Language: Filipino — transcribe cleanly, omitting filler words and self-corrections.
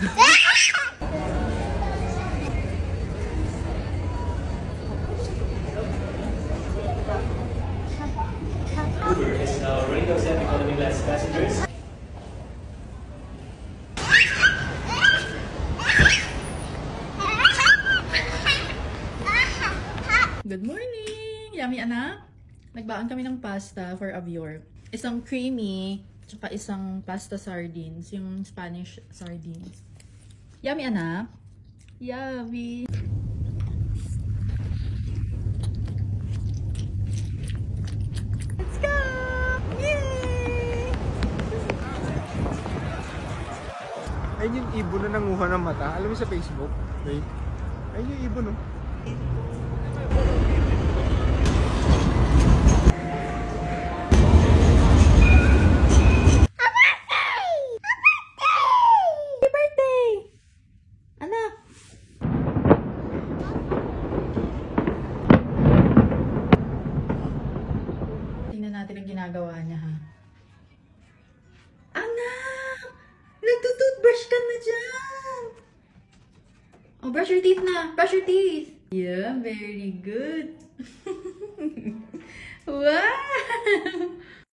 Window 7 economy class passengers. Good morning! Yummy anak! Nagbaon kami ng pasta for Avior. Isang creamy, tsaka isang pasta sardines. Yung Spanish sardines. Yummy anak! Yummy! Let's go! Yay! Ayun yung ibon na nanguha ng mata. Alam mo sa Facebook? Wait. Ayun yung ibon, no? Natin ang ginagawa niya, ha? Anak! Nagtutoothbrush ka na dyan! Oh, brush your teeth na! Brush your teeth! Yeah, very good! Wow!